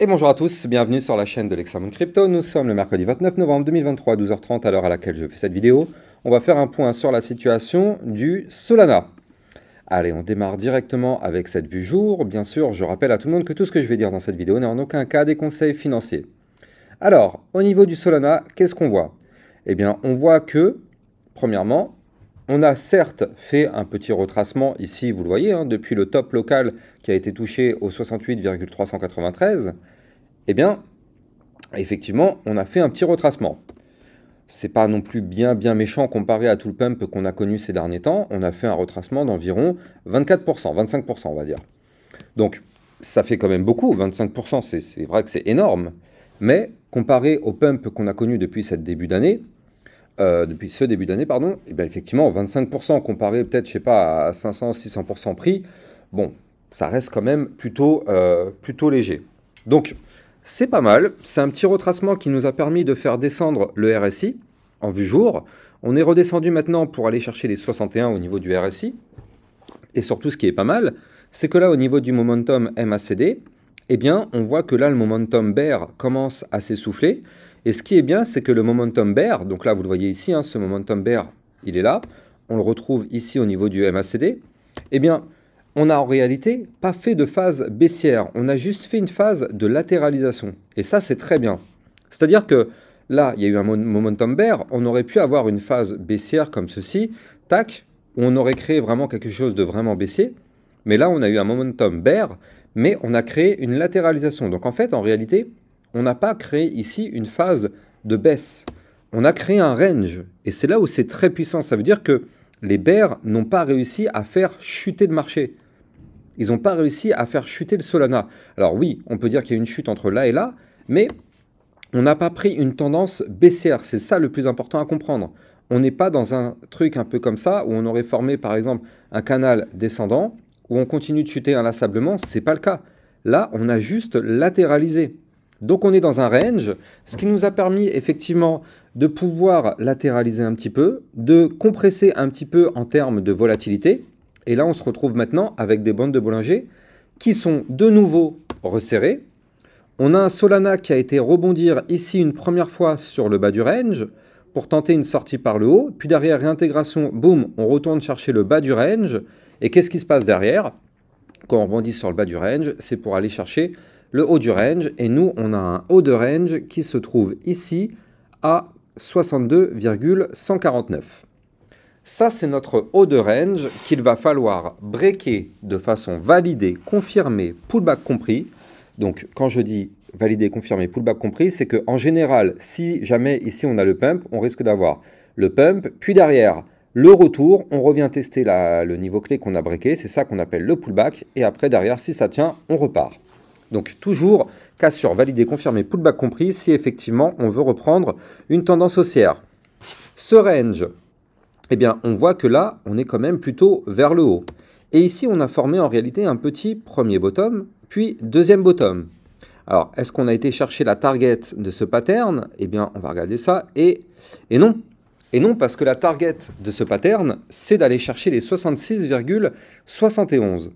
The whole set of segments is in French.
Et bonjour à tous, bienvenue sur la chaîne de l'Hexamone Crypto. Nous sommes le mercredi 29 novembre 2023 à 12h30 à l'heure à laquelle je fais cette vidéo. On va faire un point sur la situation du Solana. Allez, on démarre directement avec cette vue jour. Bien sûr, je rappelle à tout le monde que tout ce que je vais dire dans cette vidéo n'est en aucun cas des conseils financiers. Alors, au niveau du Solana, qu'est-ce qu'on voit? Eh bien, on voit que, premièrement, on a certes fait un petit retracement ici, vous le voyez, depuis le top local qui a été touché au 68,393. Eh bien, effectivement, on a fait un petit retracement. C'est pas non plus bien méchant comparé à tout le pump qu'on a connu ces derniers temps. On a fait un retracement d'environ 24%, 25% on va dire. Donc, ça fait quand même beaucoup, 25%, c'est vrai que c'est énorme. Mais comparé au pump qu'on a connu depuis ce début d'année, pardon, et bien effectivement, 25% comparé peut-être, je sais pas, à 500, 600% prix, bon, ça reste quand même plutôt léger. Donc, c'est pas mal. C'est un petit retracement qui nous a permis de faire descendre le RSI en vue jour. On est redescendu maintenant pour aller chercher les 61 au niveau du RSI. Et surtout, ce qui est pas mal, c'est que là, au niveau du momentum MACD, eh bien, on voit que là, le momentum bear commence à s'essouffler. Et ce qui est bien, c'est que le momentum bear, donc là, vous le voyez ici, ce momentum bear, il est là. On le retrouve ici au niveau du MACD. Eh bien, on n'a en réalité pas fait de phase baissière, on a juste fait une phase de latéralisation. Et ça, c'est très bien. C'est-à-dire que là, il y a eu un momentum bear, on aurait pu avoir une phase baissière comme ceci, tac, où on aurait créé vraiment quelque chose de vraiment baissier. Mais là, on a eu un momentum bear, mais on a créé une latéralisation. Donc en fait, en réalité, on n'a pas créé ici une phase de baisse. On a créé un range. Et c'est là où c'est très puissant. Ça veut dire que les bears n'ont pas réussi à faire chuter le marché. Ils n'ont pas réussi à faire chuter le Solana. Alors oui, on peut dire qu'il y a une chute entre là et là, mais on n'a pas pris une tendance baissière. C'est ça le plus important à comprendre. On n'est pas dans un truc un peu comme ça, où on aurait formé par exemple un canal descendant, où on continue de chuter inlassablement. Ce n'est pas le cas. Là, on a juste latéralisé. Donc on est dans un range, ce qui nous a permis effectivement de pouvoir latéraliser un petit peu, de compresser un petit peu en termes de volatilité. Et là, on se retrouve maintenant avec des bandes de Bollinger qui sont de nouveau resserrées. On a un Solana qui a été rebondir ici une première fois sur le bas du range pour tenter une sortie par le haut. Puis derrière, réintégration, boum, on retourne chercher le bas du range. Et qu'est-ce qui se passe derrière? Quand on rebondit sur le bas du range, c'est pour aller chercher le haut du range. Et nous, on a un haut de range qui se trouve ici à 62,149. Ça, c'est notre haut de range qu'il va falloir breaker de façon validée, confirmée, pullback compris. Donc, quand je dis validé, confirmé, pullback compris, c'est qu'en général, si jamais ici on a le pump, on risque d'avoir le pump, puis derrière, le retour, on revient tester le niveau clé qu'on a breaké, c'est ça qu'on appelle le pullback, et après, derrière, si ça tient, on repart. Donc, toujours cassure, validé, confirmé, pullback compris, si effectivement on veut reprendre une tendance haussière. Ce range, eh bien, on voit que là, on est quand même plutôt vers le haut. Et ici, on a formé en réalité un petit premier bottom, puis deuxième bottom. Alors, est-ce qu'on a été chercher la target de ce pattern? Eh bien, on va regarder ça. Et non. Et non, parce que la target de ce pattern, c'est d'aller chercher les 66,71.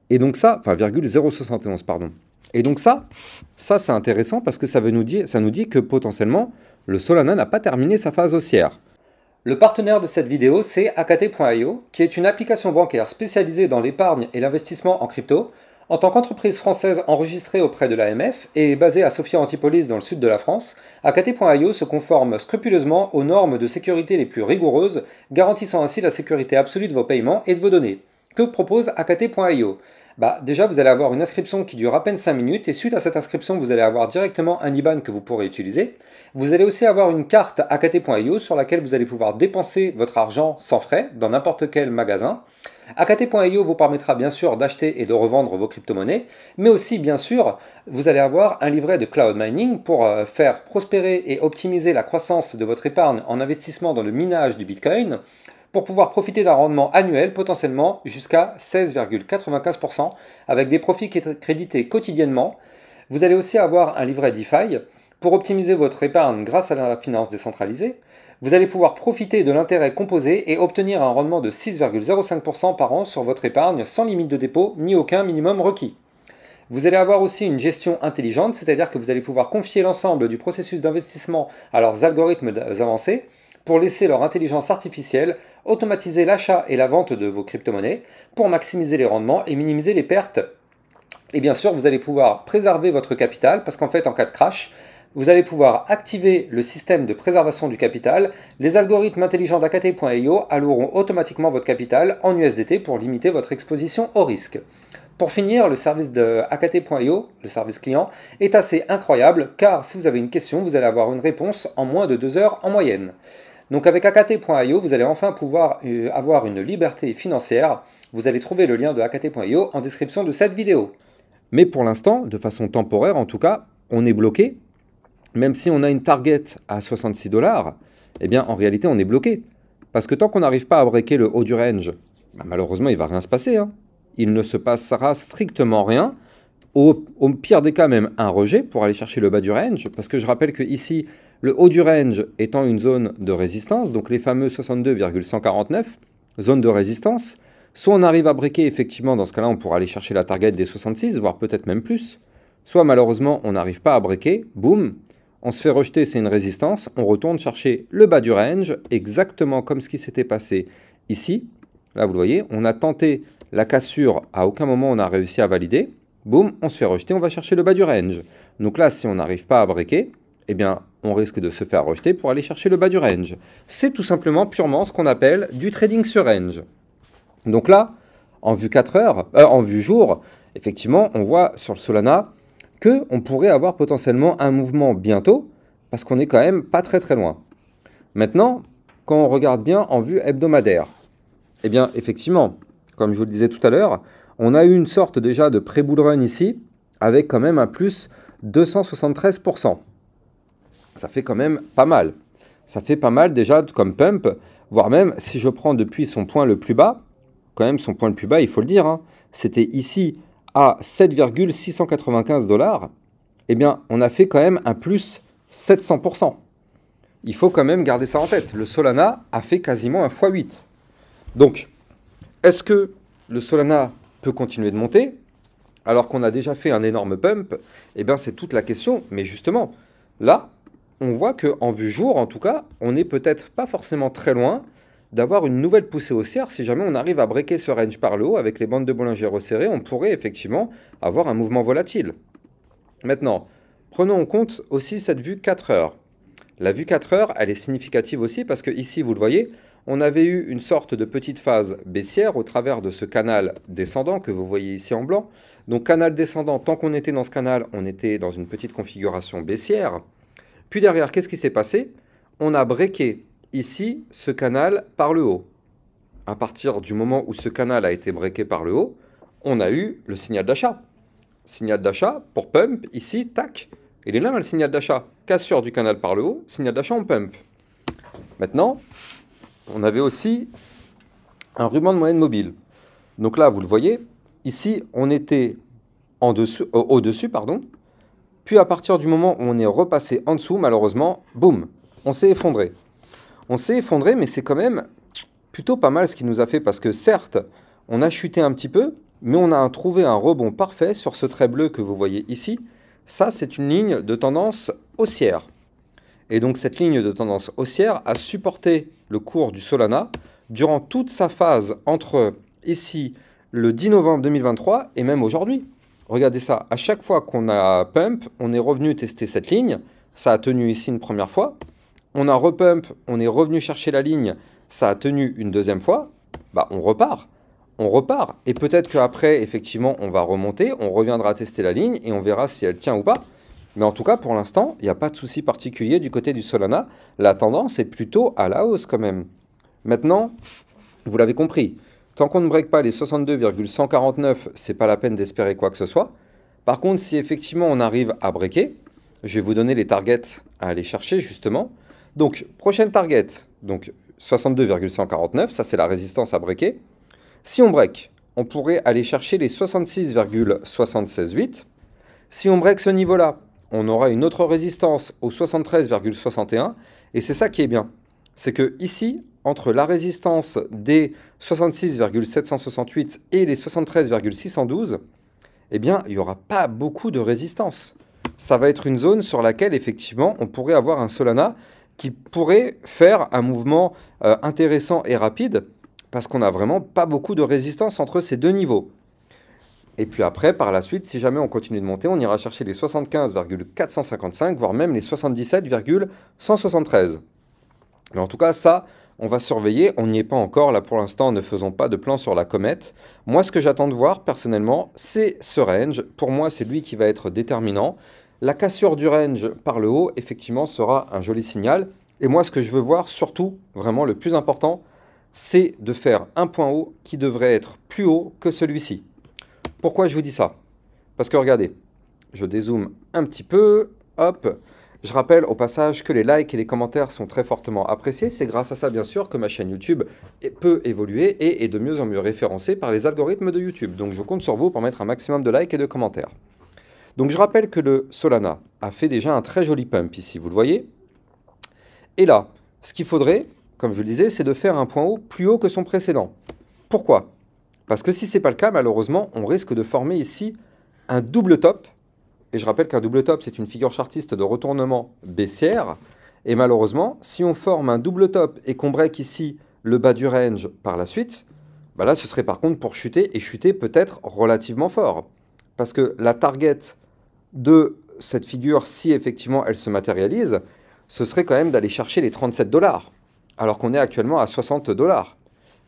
Et donc ça, enfin, 0,071, pardon. Et donc ça c'est intéressant parce que ça nous dit que potentiellement, le Solana n'a pas terminé sa phase haussière. Le partenaire de cette vidéo, c'est Akaté.io, qui est une application bancaire spécialisée dans l'épargne et l'investissement en crypto. En tant qu'entreprise française enregistrée auprès de l'AMF et basée à Sophia Antipolis dans le sud de la France, Akaté.io se conforme scrupuleusement aux normes de sécurité les plus rigoureuses, garantissant ainsi la sécurité absolue de vos paiements et de vos données. Que propose Akaté.io? Déjà, vous allez avoir une inscription qui dure à peine 5 minutes et suite à cette inscription, vous allez avoir directement un IBAN que vous pourrez utiliser. Vous allez aussi avoir une carte Akaté.io sur laquelle vous allez pouvoir dépenser votre argent sans frais dans n'importe quel magasin. Akaté.io vous permettra bien sûr d'acheter et de revendre vos crypto-monnaies, mais aussi bien sûr, vous allez avoir un livret de cloud mining pour faire prospérer et optimiser la croissance de votre épargne en investissement dans le minage du Bitcoin, pour pouvoir profiter d'un rendement annuel potentiellement jusqu'à 16,95% avec des profits crédités quotidiennement. Vous allez aussi avoir un livret DeFi pour optimiser votre épargne grâce à la finance décentralisée. Vous allez pouvoir profiter de l'intérêt composé et obtenir un rendement de 6,05% par an sur votre épargne sans limite de dépôt ni aucun minimum requis. Vous allez avoir aussi une gestion intelligente, c'est-à-dire que vous allez pouvoir confier l'ensemble du processus d'investissement à leurs algorithmes avancés pour laisser leur intelligence artificielle automatiser l'achat et la vente de vos crypto-monnaies pour maximiser les rendements et minimiser les pertes. Et bien sûr, vous allez pouvoir préserver votre capital parce qu'en fait, en cas de crash, vous allez pouvoir activer le système de préservation du capital. Les algorithmes intelligents d'AKT.io alloueront automatiquement votre capital en USDT pour limiter votre exposition au risque. Pour finir, le service de AKT.io, le service client, est assez incroyable car si vous avez une question, vous allez avoir une réponse en moins de 2 heures en moyenne. Donc avec AKT.io, vous allez enfin pouvoir avoir une liberté financière. Vous allez trouver le lien de AKT.io en description de cette vidéo. Mais pour l'instant, de façon temporaire en tout cas, on est bloqué. Même si on a une target à 66 $, eh bien en réalité on est bloqué. Parce que tant qu'on n'arrive pas à breaker le haut du range, malheureusement il ne va rien se passer. Il ne se passera strictement rien. Au pire des cas même un rejet pour aller chercher le bas du range. Parce que je rappelle que ici, le haut du range étant une zone de résistance, donc les fameux 62,149, zone de résistance, soit on arrive à breaker effectivement, dans ce cas-là on pourra aller chercher la target des 66, voire peut-être même plus. Soit malheureusement on n'arrive pas à breaker, boum, on se fait rejeter, c'est une résistance, on retourne chercher le bas du range, exactement comme ce qui s'était passé ici. Là, vous le voyez, on a tenté la cassure, à aucun moment on a réussi à valider. Boum, on se fait rejeter, on va chercher le bas du range. Donc là, si on n'arrive pas à breaker, eh bien, on risque de se faire rejeter pour aller chercher le bas du range. C'est tout simplement purement ce qu'on appelle du trading sur range. Donc là, en vue 4 heures, en vue jour, effectivement, on voit sur le Solana qu'on pourrait avoir potentiellement un mouvement bientôt, parce qu'on n'est quand même pas très très loin. Maintenant, quand on regarde bien en vue hebdomadaire, eh bien effectivement, comme je vous le disais tout à l'heure, on a eu une sorte déjà de pré-bull run ici, avec quand même un plus 273%. Ça fait quand même pas mal. Ça fait pas mal déjà comme pump, voire même si je prends depuis son point le plus bas, quand même son point le plus bas, il faut le dire, c'était ici à 7,695 $, eh bien, on a fait quand même un plus 700%. Il faut quand même garder ça en tête. Le Solana a fait quasiment un x8. Donc, est-ce que le Solana peut continuer de monter alors qu'on a déjà fait un énorme pump? Eh bien, c'est toute la question. Mais justement, là, on voit qu'en vue jour, en tout cas, on n'est peut-être pas forcément très loin d'avoir une nouvelle poussée haussière. Si jamais on arrive à breaker ce range par le haut avec les bandes de Bollinger resserrées, on pourrait effectivement avoir un mouvement volatile. Maintenant, prenons en compte aussi cette vue 4 heures. La vue 4 heures, elle est significative aussi parce que ici, vous le voyez, on avait eu une sorte de petite phase baissière au travers de ce canal descendant que vous voyez ici en blanc. Donc canal descendant, tant qu'on était dans ce canal, on était dans une petite configuration baissière. Puis derrière, qu'est-ce qui s'est passé? On a breaké ici ce canal par le haut. À partir du moment où ce canal a été breaké par le haut, on a eu le signal d'achat. Signal d'achat pour pump, ici, tac. Il est là le signal d'achat. Cassure du canal par le haut, signal d'achat en pump. Maintenant, on avait aussi un ruban de moyenne mobile. Donc là, vous le voyez, ici, on était au-dessus, pardon. Puis à partir du moment où on est repassé en dessous, malheureusement, boum, on s'est effondré. On s'est effondré, mais c'est quand même plutôt pas mal ce qu'il nous a fait parce que certes, on a chuté un petit peu, mais on a trouvé un rebond parfait sur ce trait bleu que vous voyez ici. Ça, c'est une ligne de tendance haussière. Et donc cette ligne de tendance haussière a supporté le cours du Solana durant toute sa phase entre ici le 10 novembre 2023 et même aujourd'hui. Regardez ça, à chaque fois qu'on a pump, on est revenu tester cette ligne. Ça a tenu ici une première fois. On a repump, on est revenu chercher la ligne. Ça a tenu une deuxième fois. Bah, on repart. On repart. Et peut-être qu'après, effectivement, on va remonter. On reviendra tester la ligne et on verra si elle tient ou pas. Mais en tout cas, pour l'instant, il n'y a pas de souci particulier du côté du Solana. La tendance est plutôt à la hausse quand même. Maintenant, vous l'avez compris. Tant qu'on ne break pas les 62,149, c'est pas la peine d'espérer quoi que ce soit. Par contre, si effectivement on arrive à breaker, je vais vous donner les targets à aller chercher justement. Donc, prochaine target, donc 62,149, ça c'est la résistance à breaker. Si on break, on pourrait aller chercher les 66,768. Si on break ce niveau-là, on aura une autre résistance au 73,61. Et c'est ça qui est bien. C'est que ici, entre la résistance des 66,768 et les 73,612, eh bien, il n'y aura pas beaucoup de résistance. Ça va être une zone sur laquelle, effectivement, on pourrait avoir un Solana qui pourrait faire un mouvement intéressant et rapide, parce qu'on n'a vraiment pas beaucoup de résistance entre ces deux niveaux. Et puis après, par la suite, si jamais on continue de monter, on ira chercher les 75,455, voire même les 77,173. Mais en tout cas, ça, on va surveiller. On n'y est pas encore. Là, pour l'instant, ne faisons pas de plan sur la comète. Moi, ce que j'attends de voir, personnellement, c'est ce range. Pour moi, c'est lui qui va être déterminant. La cassure du range par le haut, effectivement, sera un joli signal. Et moi, ce que je veux voir, surtout, vraiment le plus important, c'est de faire un point haut qui devrait être plus haut que celui-ci. Pourquoi je vous dis ça? Parce que regardez, je dézoome un petit peu, hop. Je rappelle au passage que les likes et les commentaires sont très fortement appréciés. C'est grâce à ça, bien sûr, que ma chaîne YouTube peut évoluer et est de mieux en mieux référencée par les algorithmes de YouTube. Donc je compte sur vous pour mettre un maximum de likes et de commentaires. Donc je rappelle que le Solana a fait déjà un très joli pump ici, vous le voyez. Et là, ce qu'il faudrait, comme je le disais, c'est de faire un point haut plus haut que son précédent. Pourquoi? Parce que si ce n'est pas le cas, malheureusement, on risque de former ici un double top. Et je rappelle qu'un double top, c'est une figure chartiste de retournement baissière. Et malheureusement, si on forme un double top et qu'on break ici le bas du range par la suite, bah là, ce serait par contre pour chuter, et chuter peut-être relativement fort. Parce que la target de cette figure, si effectivement elle se matérialise, ce serait quand même d'aller chercher les 37 $, alors qu'on est actuellement à 60 $.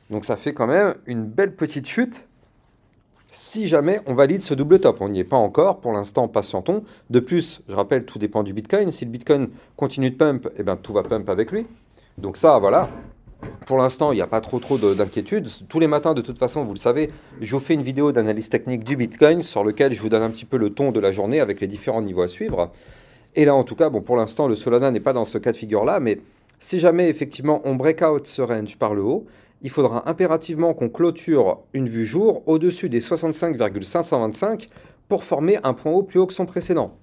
Donc ça fait quand même une belle petite chute si jamais on valide ce double top. On n'y est pas encore, pour l'instant patientons. De plus, je rappelle, tout dépend du Bitcoin. Si le Bitcoin continue de pump, eh bien, tout va pump avec lui. Donc ça, voilà. Pour l'instant, il n'y a pas trop d'inquiétude. Tous les matins, de toute façon, vous le savez, je vous fais une vidéo d'analyse technique du Bitcoin sur lequel je vous donne un petit peu le ton de la journée avec les différents niveaux à suivre. Et là, en tout cas, bon, pour l'instant, le Solana n'est pas dans ce cas de figure-là, mais si jamais, effectivement, on break out ce range par le haut, il faudra impérativement qu'on clôture une vue jour au-dessus des 65,525 pour former un point haut plus haut que son précédent.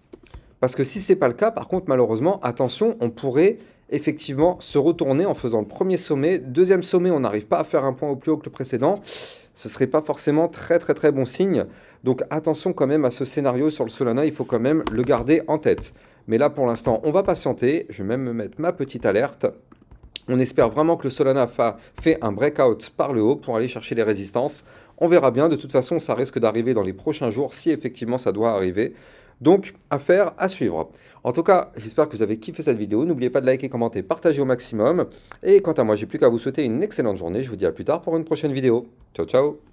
Parce que si ce n'est pas le cas, par contre, malheureusement, attention, on pourrait effectivement se retourner en faisant le premier sommet. Deuxième sommet, on n'arrive pas à faire un point haut plus haut que le précédent. Ce ne serait pas forcément très bon signe. Donc attention quand même à ce scénario sur le Solana, il faut quand même le garder en tête. Mais là, pour l'instant, on va patienter. Je vais même me mettre ma petite alerte. On espère vraiment que le Solana fait un breakout par le haut pour aller chercher les résistances. On verra bien. De toute façon, ça risque d'arriver dans les prochains jours si effectivement ça doit arriver. Donc, affaire à suivre. En tout cas, j'espère que vous avez kiffé cette vidéo. N'oubliez pas de liker, commenter, partager au maximum. Et quant à moi, j'ai plus qu'à vous souhaiter une excellente journée. Je vous dis à plus tard pour une prochaine vidéo. Ciao, ciao!